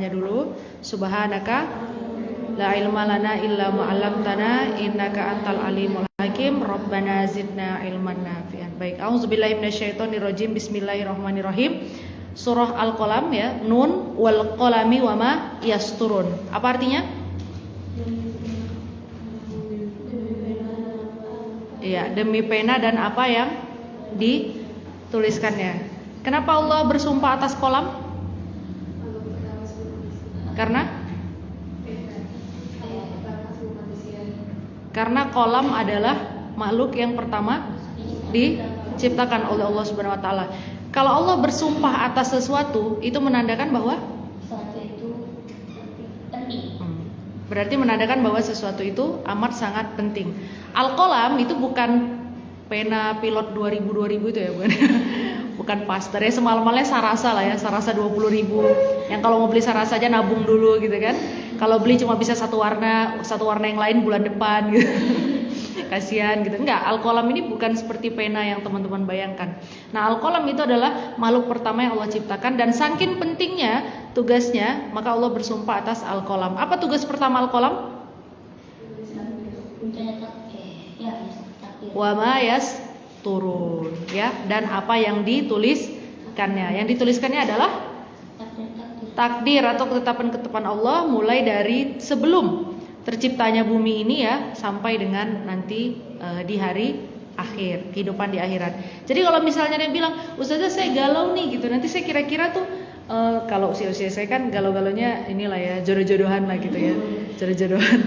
terjemahnya dulu. Subhanaka la ilma lana illa ma 'allamtana innaka antal alimul hakim. Rabbana zidna ilman nafi'an. Baik, auzubillahi minasyaitonirrajim. Bismillahirrahmanirrahim. Surah Al-Qalam ya, Nun wal qalami wama yasturun. Apa artinya? Iya, demi pena dan apa yang dituliskannya. Kenapa Allah bersumpah atas kolam? Karena kolam adalah makhluk yang pertama diciptakan oleh Allah Subhanahu wa taala. Kalau Allah bersumpah atas sesuatu, itu menandakan bahwa sesuatu itu penting. Berarti menandakan bahwa sesuatu itu amat sangat penting. Al-Qalam itu bukan pena pilot 2000 itu ya, bukan. Bukan Pasteur ya, semalam-malamnya Sarasa lah ya, Sarasa 20.000. Yang kalau mau beli Sarasa aja nabung dulu gitu kan. Kalau beli cuma bisa satu warna yang lain bulan depan gitu. Kasihan gitu. Enggak, Al-Qalam ini bukan seperti pena yang teman-teman bayangkan. Nah, Al-Qalam itu adalah makhluk pertama yang Allah ciptakan dan saking pentingnya tugasnya, maka Allah bersumpah atas Al-Qalam. Apa tugas pertama Al-Qalam? Wa ma yasturun, ya, dan apa yang dituliskannya. Yang dituliskannya adalah takdir atau ketetapan-ketetapan Allah mulai dari sebelum terciptanya bumi ini ya sampai dengan nanti di hari akhir, kehidupan di akhirat. Jadi kalau misalnya dia bilang, "Ustazah saya galau nih," gitu. Nanti saya kira-kira tuh kalau usia-usia saya kan galau-galaunya inilah ya, jodoh-jodohan lah gitu ya. Jodoh-jodohan.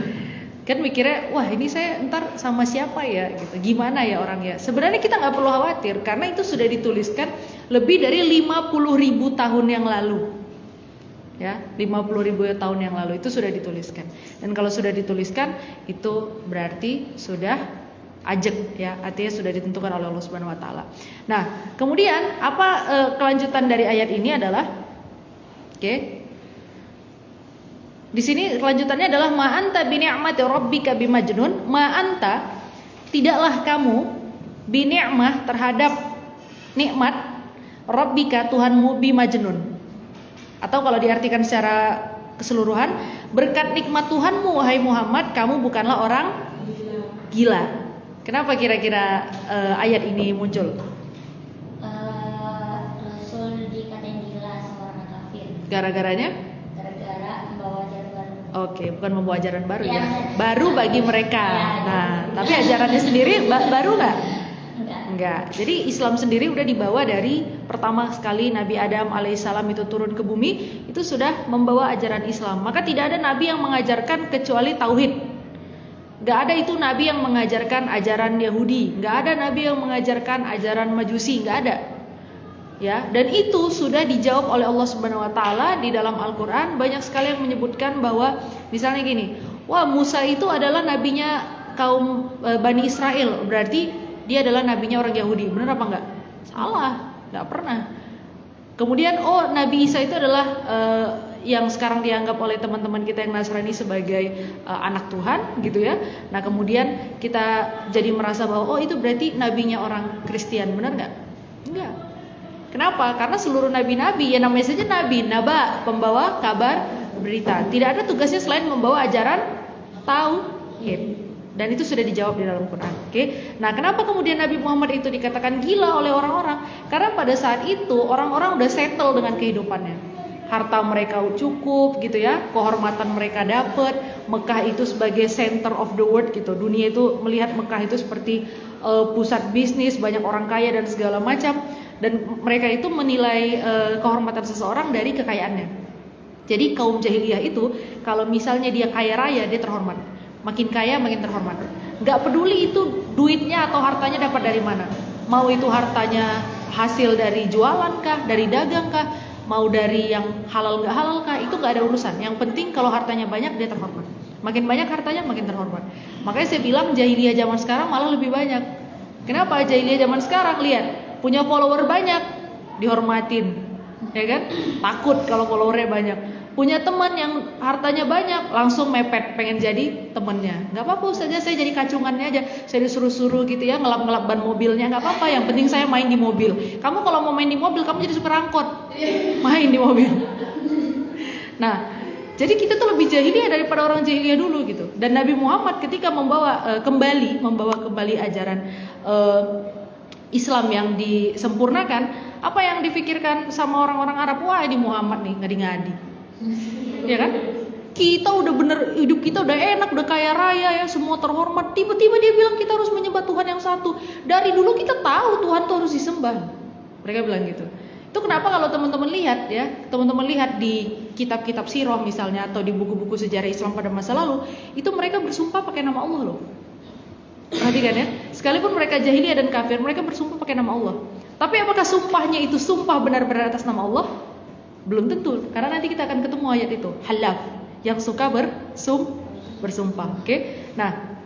Kan mikirnya, wah ini saya ntar sama siapa ya gitu, gimana ya orangnya. Sebenarnya kita nggak perlu khawatir karena itu sudah dituliskan lebih dari 50.000 tahun yang lalu. Ya, 50.000 tahun yang lalu itu sudah dituliskan. Dan kalau sudah dituliskan itu berarti sudah ajek ya, artinya sudah ditentukan oleh Allah Subhanahu wa taala. Nah, kemudian apa kelanjutan dari ayat ini adalah di sini kelanjutannya adalah ma anta bi ni'mati rabbika bimajnun. Ma anta, tidaklah kamu bi ni'mah terhadap nikmat rabbika Tuhanmu bimajnun. Atau kalau diartikan secara keseluruhan, berkat nikmat Tuhanmu wahai Muhammad, kamu bukanlah orang gila. Kenapa kira-kira ayat ini muncul? Rasul dikatain gila sama orang kafir. Gara-garanya? Gara-gara membawa ajaran baru. Oke, bukan membawa ajaran baru ya. Baru bagi mereka. Nah, tapi ajarannya sendiri baru nggak? Enggak. Jadi Islam sendiri udah dibawa dari pertama sekali Nabi Adam alaihissalam itu turun ke bumi, itu sudah membawa ajaran Islam. Maka tidak ada nabi yang mengajarkan kecuali tauhid. Enggak ada itu nabi yang mengajarkan ajaran Yahudi, enggak ada nabi yang mengajarkan ajaran Majusi, enggak ada. Ya, dan itu sudah dijawab oleh Allah Subhanahu wa taala di dalam Al-Qur'an. Banyak sekali yang menyebutkan bahwa misalnya gini, wah Musa itu adalah nabinya kaum Bani Israel, berarti dia adalah nabinya orang Yahudi. Benar apa enggak? Salah, enggak pernah. Kemudian Nabi Isa itu adalah yang sekarang dianggap oleh teman-teman kita yang Nasrani sebagai anak Tuhan gitu ya. Nah, kemudian kita jadi merasa bahwa itu berarti nabinya orang Kristen. Benar enggak? Enggak. Kenapa? Karena seluruh nabi-nabi ya namanya saja nabi, naba, pembawa kabar berita. Tidak ada tugasnya selain membawa ajaran tauhid. Dan itu sudah dijawab di dalam Quran. Nah, kenapa kemudian Nabi Muhammad itu dikatakan gila oleh orang-orang? Karena pada saat itu orang-orang udah settle dengan kehidupannya. Harta mereka cukup gitu ya, kehormatan mereka dapat, Mekah itu sebagai center of the world gitu. Dunia itu melihat Mekah itu seperti pusat bisnis, banyak orang kaya dan segala macam. Dan mereka itu menilai kehormatan seseorang dari kekayaannya. Jadi kaum jahiliyah itu kalau misalnya dia kaya raya, dia terhormat. Makin kaya makin terhormat. Gak peduli itu duitnya atau hartanya dapat dari mana. Mau itu hartanya hasil dari jualan kah, dari dagang kah, mau dari yang halal gak halal kah, itu gak ada urusan. Yang penting kalau hartanya banyak dia terhormat. Makin banyak hartanya makin terhormat. Makanya saya bilang jahiliyah zaman sekarang malah lebih banyak. Kenapa jahiliyah zaman sekarang? Lihat, punya follower banyak, dihormatin, ya kan? Takut kalau followernya banyak. Punya teman yang hartanya banyak, langsung mepet pengen jadi temannya. Gak apa-apa saja, saya jadi kacungannya aja. Saya disuruh-suruh gitu ya, ngelap-ngelap ban mobilnya, gak apa-apa. Yang penting saya main di mobil. Kamu kalau mau main di mobil, kamu jadi supir angkot, main di mobil. Nah, jadi kita tuh lebih jahiliyah daripada orang jahiliyah dulu gitu. Dan Nabi Muhammad ketika membawa kembali ajaran Islam yang disempurnakan, apa yang difikirkan sama orang-orang Arab? Wah, ini Muhammad nih ngadi-ngadi. Ya kan? Kita udah bener, hidup kita udah enak, udah kaya raya ya, semua terhormat. Tiba-tiba dia bilang kita harus menyembah Tuhan yang satu. Dari dulu kita tahu Tuhan tuh harus disembah. Mereka bilang gitu. Itu kenapa kalau teman-teman lihat ya, teman-teman lihat di kitab-kitab sirah misalnya atau di buku-buku sejarah Islam pada masa lalu, itu mereka bersumpah pakai nama Allah loh. Perhatikan ya, sekalipun mereka jahiliyah dan kafir, mereka bersumpah pakai nama Allah. Tapi apakah sumpahnya itu sumpah benar-benar atas nama Allah? Belum tentu, karena nanti kita akan ketemu ayat itu, halaf, yang suka bersumpah. Oke? Nah,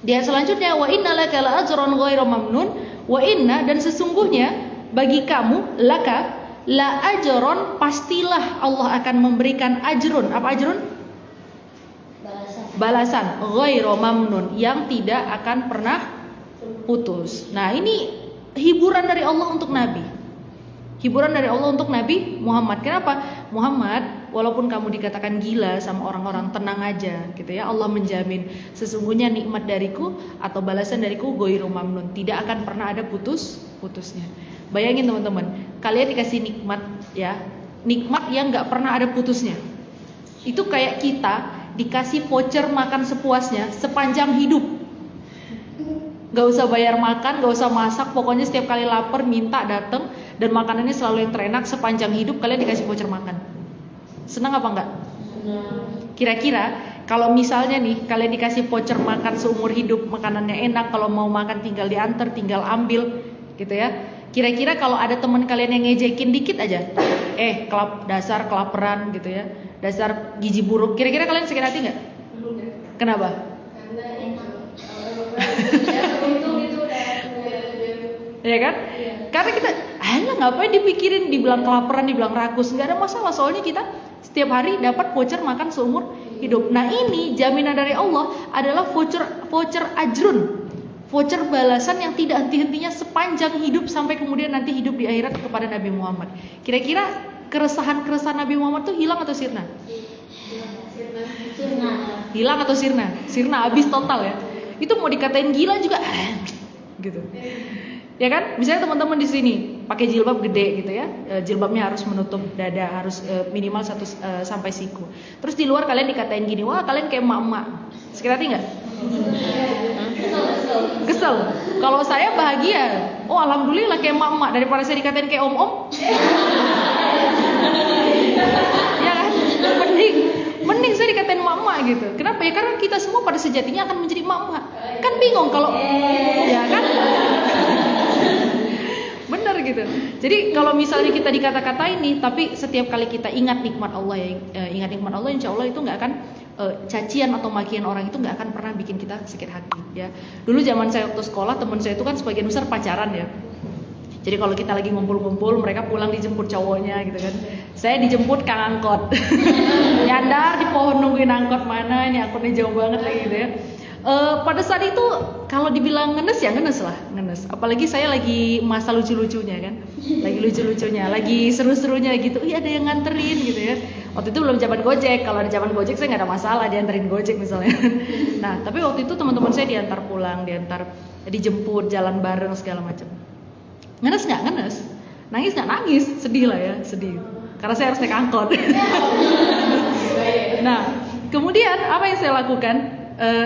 di ayat selanjutnya, wa inna laka la ajran ghairu mamnun, wa inna, dan sesungguhnya bagi kamu laka la ajron, pastilah Allah akan memberikan ajrun. Apa ajrun? Balasan ghairu mamnun, yang tidak akan pernah putus. Nah, ini hiburan dari Allah untuk Nabi. Hiburan dari Allah untuk Nabi Muhammad. Kenapa? Muhammad, walaupun kamu dikatakan gila sama orang-orang, tenang aja gitu ya. Allah menjamin sesungguhnya nikmat dariku atau balasan dariku ghairu mamnun, tidak akan pernah ada putusnya. Bayangin teman-teman, kalian dikasih nikmat ya, nikmat yang nggak pernah ada putusnya. Itu kayak kita dikasih voucher makan sepuasnya sepanjang hidup. Gak usah bayar makan, gak usah masak, pokoknya setiap kali lapar minta datang, dan makanannya selalu yang terenak sepanjang hidup. Kalian dikasih voucher makan. Senang apa enggak? Kira-kira kalau misalnya nih kalian dikasih voucher makan seumur hidup, makanannya enak, kalau mau makan tinggal diantar, tinggal ambil gitu ya. Kira-kira kalau ada teman kalian yang ngejekin dikit aja, dasar kelaparan gitu ya, dasar gizi buruk, kira-kira kalian sakit hati nggak? Kenapa? Ya kan? Karena kita, ngapain dipikirin, dibilang kelaparan, dibilang rakus, nggak ada masalah. Soalnya kita setiap hari dapat voucher makan seumur hidup. Nah, ini jaminan dari Allah adalah voucher ajrun, voucher balasan yang tidak henti-hentinya sepanjang hidup sampai kemudian nanti hidup di akhirat kepada Nabi Muhammad. Kira-kira keresahan Nabi Muhammad tuh hilang atau sirna? Hilang atau sirna? Sirna, habis total ya. Itu mau dikatain gila juga, gitu. Ya kan? Misalnya teman-teman di sini pakai jilbab gede gitu ya, jilbabnya harus menutup dada, harus minimal 1 sampai siku. Terus di luar kalian dikatain gini, wah kalian kayak emak-emak. Sakit hati nggak? Kesel. Kalau saya bahagia, oh alhamdulillah kayak emak-emak daripada saya dikatain kayak om-om. Ya kan? Mending saya dikatain emak-emak gitu. Kenapa ya? Karena kita semua pada sejatinya akan menjadi emak-emak. Kan bingung kalau, ya kan? Benar gitu. Jadi kalau misalnya kita dikata-katain nih, tapi setiap kali kita ingat nikmat Allah insya Allah itu nggak akan cacian atau makian orang itu nggak akan pernah bikin kita sakit hati ya. Dulu zaman saya waktu sekolah, teman saya itu kan sebagian besar pacaran ya. Jadi kalau kita lagi ngumpul-ngumpul, mereka pulang dijemput cowoknya gitu kan. Saya dijemput kang angkot. Nyandar di pohon nungguin angkot mana, ini angkotnya jauh banget lagi gitu ya. Pada saat itu kalau dibilang ngenes ya ngenes. Apalagi saya lagi masa lucu-lucunya kan, lagi lucu-lucunya, lagi seru-serunya gitu. Iya ada yang nganterin gitu ya. Waktu itu belum zaman Gojek. Kalau ada zaman Gojek saya nggak ada masalah dianterin Gojek misalnya. Nah tapi waktu itu teman-teman saya diantar pulang, dijemput, jalan bareng segala macam. Ngenes nggak? Ngenes. Nangis nggak? Nangis. Sedih lah ya, sedih. Karena saya harus naik angkot. Nah kemudian apa yang saya lakukan?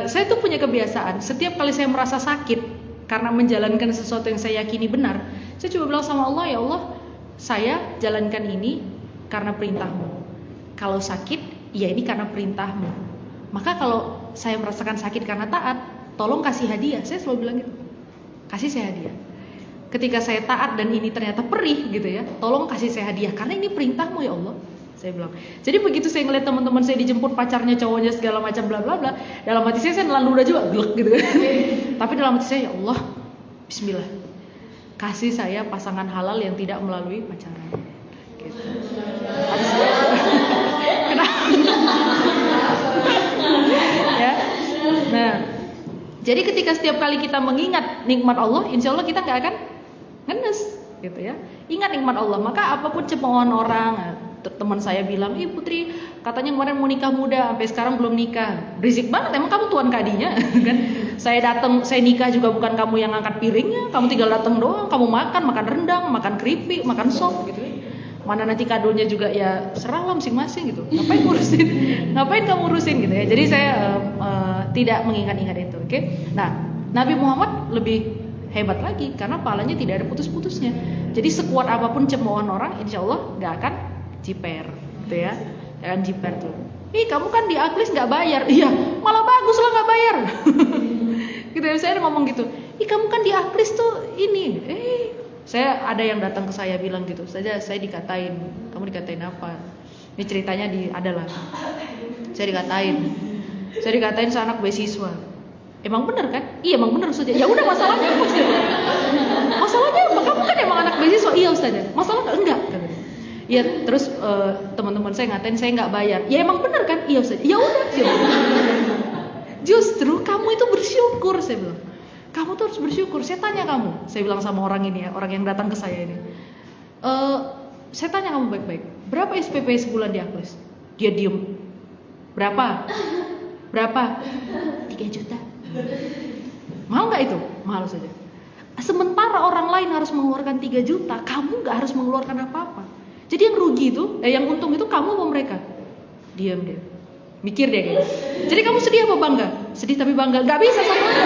Saya tuh punya kebiasaan, setiap kali saya merasa sakit karena menjalankan sesuatu yang saya yakini benar, saya coba bilang sama Allah, ya Allah, saya jalankan ini karena perintahmu. Kalau sakit, ya ini karena perintahmu. Maka kalau saya merasakan sakit karena taat, tolong kasih hadiah. Saya selalu bilang gitu, kasih saya hadiah. Ketika saya taat dan ini ternyata perih gitu ya, tolong kasih saya hadiah karena ini perintahmu ya Allah. Saya bilang. Jadi begitu saya ngeliat teman-teman saya dijemput pacarnya, cowoknya segala macam bla bla bla, dalam hati saya nelan ludah juga glek gitu kan. Tapi dalam hati saya, ya Allah, bismillah. Kasih saya pasangan halal yang tidak melalui pacaran. Gitu. Kenapa? Ya. Nah, jadi ketika setiap kali kita mengingat nikmat Allah, insya Allah kita nggak akan ngenes gitu ya. Ingat nikmat Allah, maka apapun cemoohan orang, teman saya bilang, Putri katanya kemarin mau nikah muda, sampai sekarang belum nikah. Berisik banget, emang kamu tuan kadinya kan? Saya nikah juga bukan kamu yang angkat piringnya, kamu tinggal datang doang, kamu makan rendang, makan keripik, makan sop gitu. Mana nanti kadonya juga ya serahlah masing-masing gitu. Ngapain kamu urusin gitu ya. Jadi saya tidak mengingat-ingat itu, oke? Nah, Nabi Muhammad lebih hebat lagi karena pahalanya tidak ada putus-putusnya. Jadi sekuat apapun cemoohan orang, insya Allah nggak akan jiper, gitu ya. Jangan jiper tuh. Kamu kan di Aklis nggak bayar, iya, malah bagus lah nggak bayar. Gitu ya, saya ngomong gitu. Kamu kan di Aklis tuh ini, saya ada yang datang ke saya bilang gitu saja, saya dikatain, kamu dikatain apa? Ini ceritanya adalah, saya dikatain seanak beasiswa. Emang bener kan? Iya emang bener Ustaz. Ya udah masalahnya apa Ustaz? Masalahnya apa? Kamu kan emang anak beasiswa. Iya Ustaz. Masalah enggak? Ya terus teman-teman saya ngatain saya nggak bayar. Ya emang bener kan? Iya Ustaz. Ya udah. Justru kamu itu bersyukur saya bilang. Kamu tuh harus bersyukur. Saya tanya kamu. Saya bilang sama orang ini ya, orang yang datang ke saya ini. Saya tanya kamu baik-baik. Berapa SPP sebulan di Aklis? Dia diem. Berapa? 3 juta. Mau nggak itu? Mahal saja. Sementara orang lain harus mengeluarkan 3 juta, kamu nggak harus mengeluarkan apa-apa. Jadi yang rugi itu, yang untung itu kamu apa mereka? Diam dia, mikir dia kayaknya. Jadi kamu sedih apa bangga? Sedih tapi bangga, nggak bisa satu aja.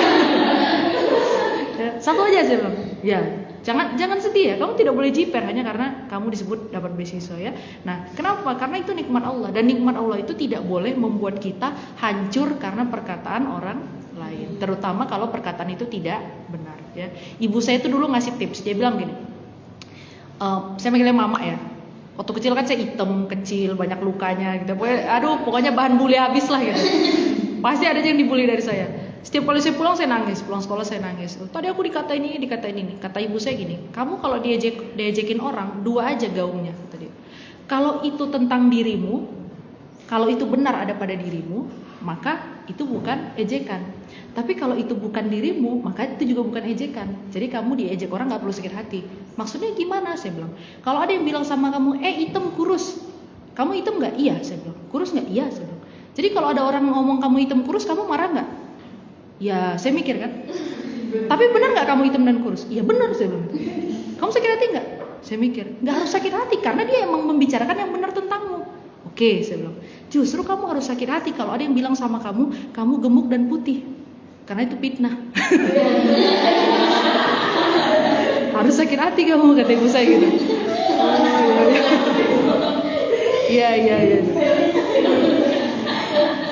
Satu aja saya bilang. Ya, jangan sedih ya. Kamu tidak boleh jiper hanya karena kamu disebut dapat beasiswa ya. Nah, kenapa? Karena itu nikmat Allah dan nikmat Allah itu tidak boleh membuat kita hancur karena perkataan orang lain, terutama kalau perkataan itu tidak benar ya. Ibu saya itu dulu ngasih tips, dia bilang gini, saya manggilnya mama ya. Waktu kecil kan saya hitam, kecil, banyak lukanya gitu. Pokoknya bahan bully habis lah gitu. Pasti ada yang dibully dari saya. Setiap kali saya pulang nangis, pulang sekolah saya nangis. Tadi aku dikatain ini. Kata ibu saya gini, kamu kalau diajekin orang, 2 aja gaungnya kata dia. Kalau itu tentang dirimu, kalau itu benar ada pada dirimu, maka itu bukan ejekan. Tapi kalau itu bukan dirimu, maka itu juga bukan ejekan. Jadi kamu diejek orang nggak perlu sakit hati. Maksudnya gimana? Saya bilang. Kalau ada yang bilang sama kamu, hitam kurus, kamu hitam nggak? Iya, saya bilang. Kurus nggak? Iya, saya bilang. Jadi kalau ada orang ngomong kamu hitam kurus, kamu marah nggak? Ya, saya mikir kan. Tapi benar nggak kamu hitam dan kurus? Iya benar, saya bilang. Kamu sakit hati nggak? Saya mikir, nggak harus sakit hati karena dia emang membicarakan yang benar tentangmu. Oke, saya bilang. Justru kamu harus sakit hati kalau ada yang bilang sama kamu gemuk dan putih. Karena itu fitnah. Harus sakit hati kamu, kata ibu saya gitu. Iya.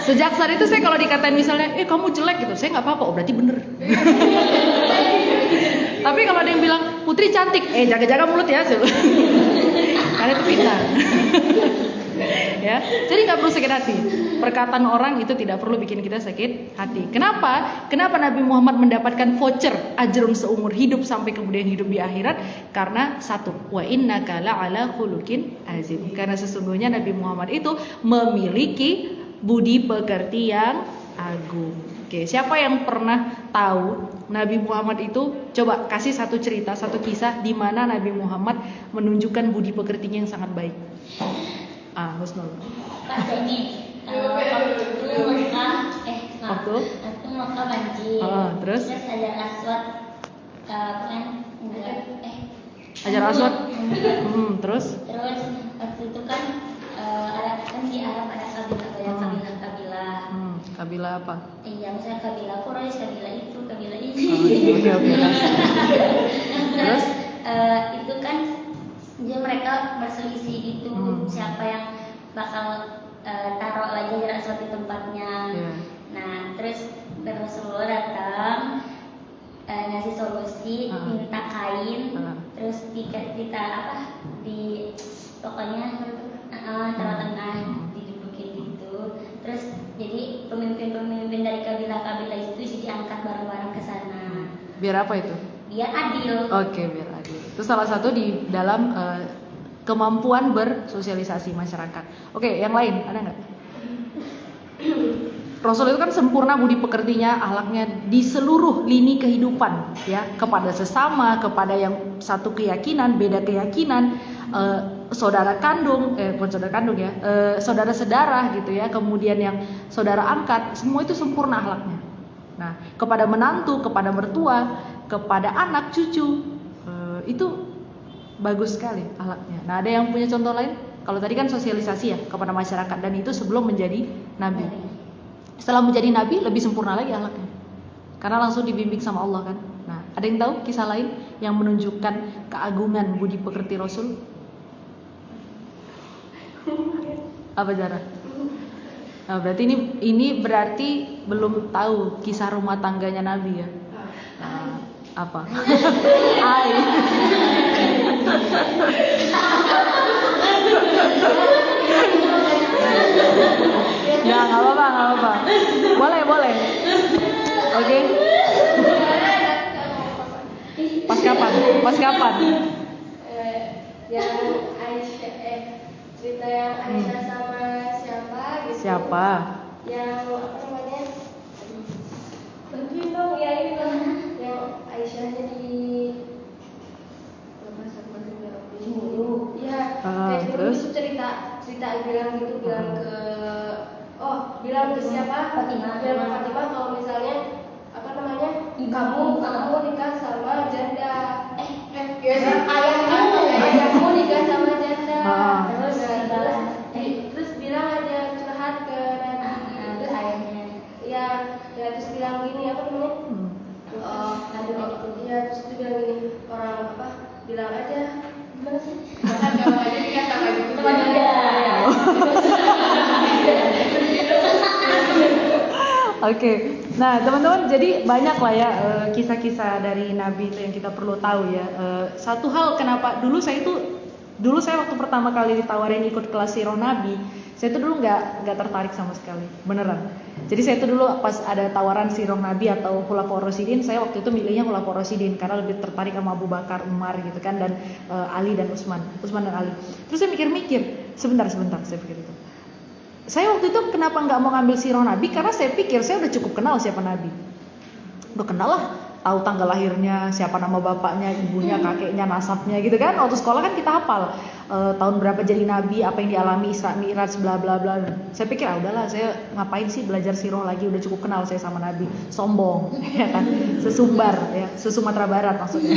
Sejak saat itu saya kalau dikatain misalnya, kamu jelek gitu, saya nggak apa-apa, berarti bener. Tapi kalau ada yang bilang Putri cantik, jaga-jaga mulut ya, karena itu fitnah. Ya, jadi nggak perlu sakit hati. Perkataan orang itu tidak perlu bikin kita sakit hati. Kenapa? Kenapa Nabi Muhammad mendapatkan voucher ajrun seumur hidup sampai kemudian hidup di akhirat? Karena satu, wa innaka la'ala khuluqin azim. Karena sesungguhnya Nabi Muhammad itu memiliki budi pekerti yang agung. Oke, siapa yang pernah tahu Nabi Muhammad itu? Coba kasih satu cerita, satu kisah di mana Nabi Muhammad menunjukkan budi pekertinya yang sangat baik. Husnul. Pas ini waktu itu Mekah banjir. Terus Hajar Aswad Hajar Aswad. Terus waktu itu kan di Arab ada kabilah. Kabilah apa? Iya, misalnya kabilah Quraisy, kabilah itu, kabilah ini. Oke. Terus itu kan jadi mereka berselisih gitu siapa yang bakal taruh lagi Hajar Aswad di tempatnya. Nah, terus Rasulullah datang ngasih solusi, minta kain, terus kita di pokoknya tengah-tengah didudukin gitu. Terus jadi pemimpin-pemimpin dari kabilah-kabilah itu diangkat bareng-bareng ke sana. Biar apa itu? Biar adil. Oke, biar adil. Itu salah satu di dalam kemampuan bersosialisasi masyarakat. Oke, yang lain ada nggak? Rasul itu kan sempurna budi pekertinya, akhlaknya di seluruh lini kehidupan, ya, kepada sesama, kepada yang satu keyakinan, beda keyakinan, saudara kandung, bukan saudara kandung ya, saudara sedarah gitu ya, kemudian yang saudara angkat, semua itu sempurna akhlaknya. Nah, kepada menantu, kepada mertua, kepada anak, cucu, itu bagus sekali akhlaknya. Nah, ada yang punya contoh lain? Kalau tadi kan sosialisasi ya kepada masyarakat, dan itu sebelum menjadi nabi. Setelah menjadi nabi lebih sempurna lagi akhlaknya, karena langsung dibimbing sama Allah kan. Nah, ada yang tahu kisah lain yang menunjukkan keagungan budi pekerti Rasul? Apa Zara? Nah, berarti ini berarti belum tahu kisah rumah tangganya Nabi ya? Nah, apa? Ai. Ya nggak apa-apa. Boleh. Oke. Pas kapan? Yang Aisyah, cerita yang Aisyah sama siapa gitu. Siapa? Yang apa namanya? Bantuin dong ya ini lah. Yang Aisyahnya di bunuh. Iya. Terus cerita bilang ke siapa? Fatimah. Bilang ke Fatimah kalau misalnya apa namanya? Kamu nikah sama janda. Ayahmu nikah sama janda. Terus bilang aja curhat ke Nabi. Ayahnya. Ya, terus bilang gini apa namanya? Terus dia bilang gini, orang apa? Bilang aja gimana sih? Kalau aja nikah sama janda. Oke. Nah, teman-teman, jadi banyak lah ya kisah-kisah dari Nabi itu yang kita perlu tahu ya. Satu hal kenapa dulu saya waktu pertama kali ditawarin ikut kelas sirah Nabi, saya itu dulu nggak tertarik sama sekali, beneran. Jadi saya itu dulu pas ada tawaran sirah Nabi atau Khulafaur Rasyidin, saya waktu itu milihnya Khulafaur Rasyidin karena lebih tertarik sama Abu Bakar, Umar gitu kan, dan Ali dan Utsman dan Ali. Terus saya mikir-mikir, sebentar saya pikir itu. Saya waktu itu kenapa nggak mau ngambil sirah Nabi? Karena saya pikir saya udah cukup kenal siapa Nabi. Udah kenal lah, tahu tanggal lahirnya, siapa nama bapaknya, ibunya, kakeknya, nasabnya gitu kan. Waktu sekolah kan kita hafal tahun berapa jadi Nabi, apa yang dialami Isra Mi'raj, bla bla bla. Saya pikir udahlah, saya ngapain sih belajar sirah lagi, udah cukup kenal saya sama Nabi. Sombong, ya kan? Sesumbar ya, se-Sumatera Barat maksudnya.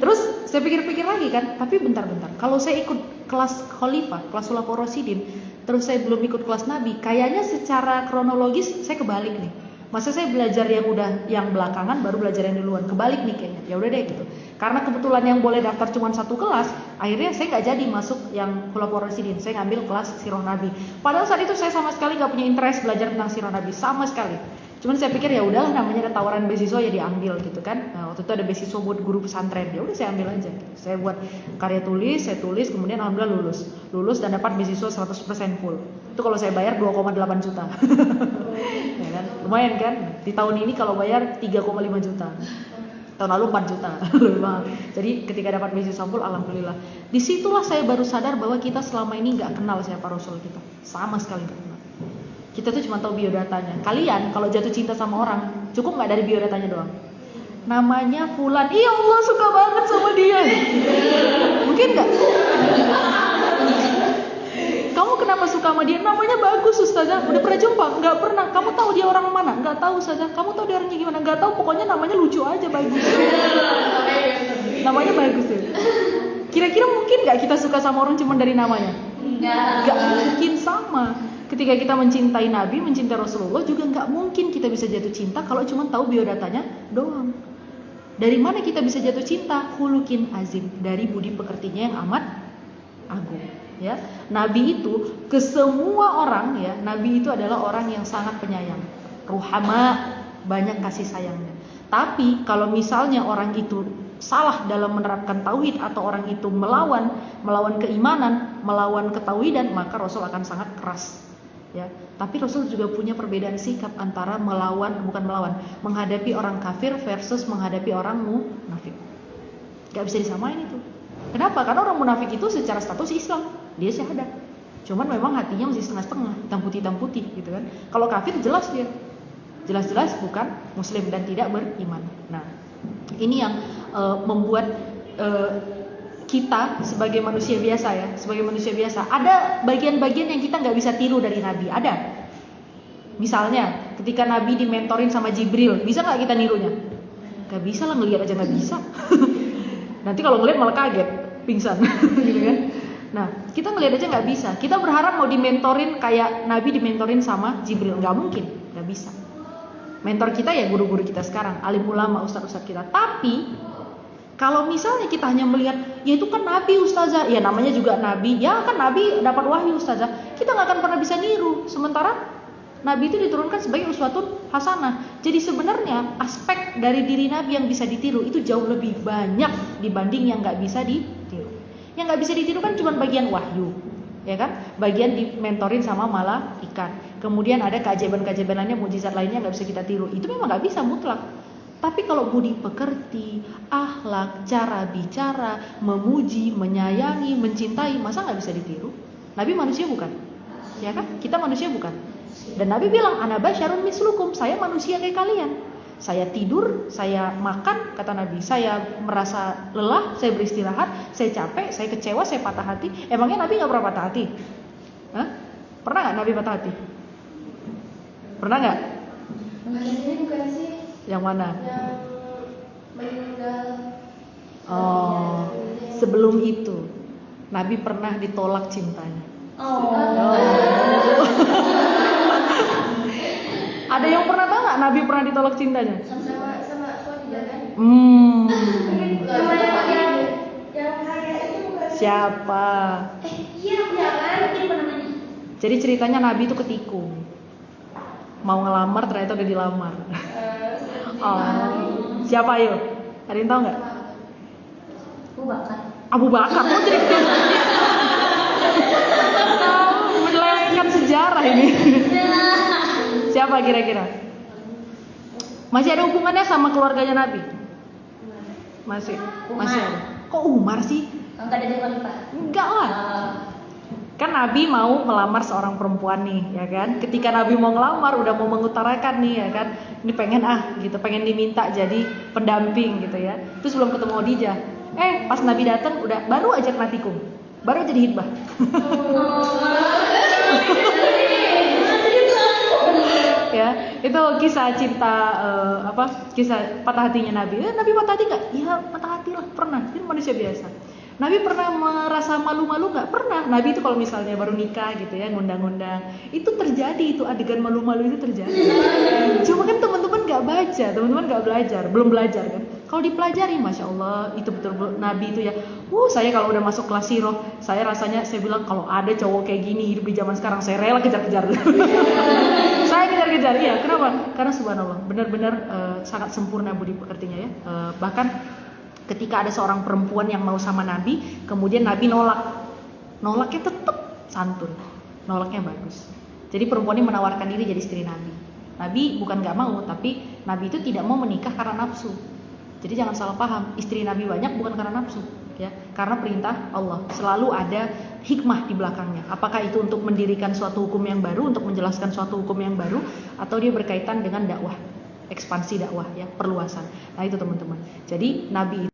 Terus saya pikir-pikir lagi kan, tapi bentar. Kalau saya ikut kelas Khalifah, kelas Khulafaur Rasyidin, terus saya belum ikut kelas Nabi, kayaknya secara kronologis saya kebalik nih. Masa saya belajar yang belakangan baru belajar yang duluan, kebalik nih kayaknya. Ya udah deh gitu. Karena kebetulan yang boleh daftar cuma satu kelas, akhirnya saya nggak jadi masuk yang Khulafaur Rasyidin. Saya ngambil kelas sirah Nabi. Padahal saat itu saya sama sekali nggak punya interest belajar tentang sirah Nabi sama sekali. Cuman saya pikir ya udahlah, namanya ada tawaran beasiswa ya diambil gitu kan. Nah, waktu itu ada beasiswa buat guru pesantren, ya udah saya ambil aja. Saya buat karya tulis, saya tulis, kemudian alhamdulillah lulus dan dapat beasiswa 100% full. Itu kalau saya bayar 2,8 juta. Ya kan? Lumayan kan? Di tahun ini kalau bayar 3,5 juta. Tahun lalu 4 juta. Jadi ketika dapat beasiswa full, alhamdulillah. Disitulah saya baru sadar bahwa kita selama ini nggak kenal siapa Rasul kita, sama sekali nggak kenal. Kita tuh cuma tahu biodatanya. Kalian kalau jatuh cinta sama orang, cukup nggak dari biodatanya doang? Namanya Fulan, iya Allah suka banget sama dia. Mungkin nggak? Kamu kenapa suka sama dia? Namanya bagus Ustazah. Udah pernah jumpa? Nggak pernah. Kamu tahu dia orang mana? Nggak tahu Ustazah. Kamu tahu dia orangnya gimana? Nggak tahu. Pokoknya namanya lucu aja, bagus. Namanya bagus ya. Kira-kira mungkin nggak kita suka sama orang cuma dari namanya? Nggak mungkin. Sama. Ketika kita mencintai Nabi, mencintai Rasulullah, juga nggak mungkin kita bisa jatuh cinta kalau cuma tahu biodatanya doang. Dari mana kita bisa jatuh cinta? Khuluqin azim, dari budi pekertinya yang amat agung. Ya, Nabi itu ke semua orang ya, Nabi itu adalah orang yang sangat penyayang, ruhama, banyak kasih sayangnya. Tapi kalau misalnya orang itu salah dalam menerapkan tauhid atau orang itu melawan keimanan, melawan ketauhidan, maka Rasul akan sangat keras. Ya, tapi Rasul juga punya perbedaan sikap antara menghadapi orang kafir versus menghadapi orang munafik. Gak bisa disamain itu. Kenapa? Karena orang munafik itu secara status Islam, dia syahadat. Cuman memang hatinya masih setengah-setengah, hitam putih gitu kan. Kalau kafir jelas dia, jelas bukan Muslim dan tidak beriman. Nah, ini yang membuat kita sebagai manusia biasa ya, sebagai manusia biasa, ada bagian-bagian yang kita nggak bisa tiru dari Nabi. Ada. Misalnya, ketika Nabi dimentorin sama Jibril, bisa nggak kita nirunya? Nggak bisa lah, ngelihat aja nggak bisa. Nanti kalau ngelihat malah kaget, pingsan, gitu kan? Nah, kita ngelihat aja nggak bisa. Kita berharap mau dimentorin kayak Nabi dimentorin sama Jibril, nggak mungkin, nggak bisa. Mentor kita ya guru-guru kita sekarang, alim ulama, ustadz-ustadz kita. Tapi kalau misalnya kita hanya melihat, ya itu kan Nabi ustazah, ya namanya juga Nabi, ya kan Nabi dapat wahyu ustazah, kita nggak akan pernah bisa niru. Sementara Nabi itu diturunkan sebagai uswatun hasanah. Jadi sebenarnya aspek dari diri Nabi yang bisa ditiru itu jauh lebih banyak dibanding yang nggak bisa ditiru. Yang nggak bisa ditiru kan cuma bagian wahyu, ya kan? Bagian dimentorin sama malaikat. Kemudian ada keajaiban-keajaiban lainnya, mukjizat lainnya nggak bisa kita tiru. Itu memang nggak bisa mutlak. Tapi kalau budi pekerti, akhlak, cara bicara, memuji, menyayangi, mencintai, masa nggak bisa ditiru? Nabi manusia bukan? Ya kan? Kita manusia bukan? Dan Nabi bilang, ana basyarun mislukum, saya manusia kayak kalian. Saya tidur, saya makan, kata Nabi. Saya merasa lelah, saya beristirahat, saya capek, saya kecewa, saya patah hati. Emangnya Nabi nggak pernah patah hati? Hah? Pernah nggak Nabi patah hati? Pernah nggak? Ini bukan sih Yang mana? yang meninggal. Oh, sebelum itu Nabi pernah ditolak cintanya. Oh. Ada yang pernah tahu nggak Nabi pernah ditolak cintanya? Sama Khadijah kan? Sama yang kaya itu bukan? Siapa? Iya kan? Itu namanya. Jadi ceritanya Nabi itu ketikung. Mau ngelamar ternyata udah dilamar. Oh, siapa ayo? Ada yang tahu nggak? Abu Bakar. Abu Bakar. Oh, cerita. Menyelewengkan sejarah ini. Siapa kira-kira? Masih ada hubungannya sama keluarganya Nabi? Masih ada. Kok Umar sih? Enggak ada di khalifah. Enggak lah. Kan Nabi mau melamar seorang perempuan nih, ya kan? Ketika Nabi mau ngelamar, udah mau mengutarakan nih, ya kan? Ini pengen gitu, pengen diminta jadi pendamping gitu ya. Terus belum ketemu Khadijah. Pas Nabi datang, udah baru ajak natikung, baru jadi hitbah. Ya, itu kisah cinta kisah patah hatinya Nabi. Nabi patah hati nggak? Iya patah hati lah, pernah. Ini manusia biasa. Nabi pernah merasa malu-malu nggak? Pernah. Nabi itu kalau misalnya baru nikah gitu ya, ngundang-ngundang, itu terjadi, itu adegan malu-malu itu terjadi. Cuma kan teman-teman nggak baca, teman-teman nggak belajar, belum belajar kan. Kalau dipelajari, masya Allah, itu betul-betul Nabi itu ya. Saya kalau udah masuk kelas siroh, saya rasanya saya bilang kalau ada cowok kayak gini hidup di zaman sekarang, saya rela kejar-kejar. Saya kejar-kejar, iya. Kenapa? Karena subhanallah, benar-benar sangat sempurna budi pekertinya ya. Bahkan ketika ada seorang perempuan yang mau sama Nabi, kemudian Nabi nolaknya tetap santun, nolaknya bagus. Jadi perempuan ini menawarkan diri jadi istri Nabi. Nabi bukan nggak mau, tapi Nabi itu tidak mau menikah karena nafsu. Jadi jangan salah paham, istri Nabi banyak bukan karena nafsu, ya, karena perintah Allah. Selalu ada hikmah di belakangnya. Apakah itu untuk mendirikan suatu hukum yang baru, untuk menjelaskan suatu hukum yang baru, atau dia berkaitan dengan dakwah, ekspansi dakwah, ya, perluasan. Nah itu teman-teman. Jadi Nabi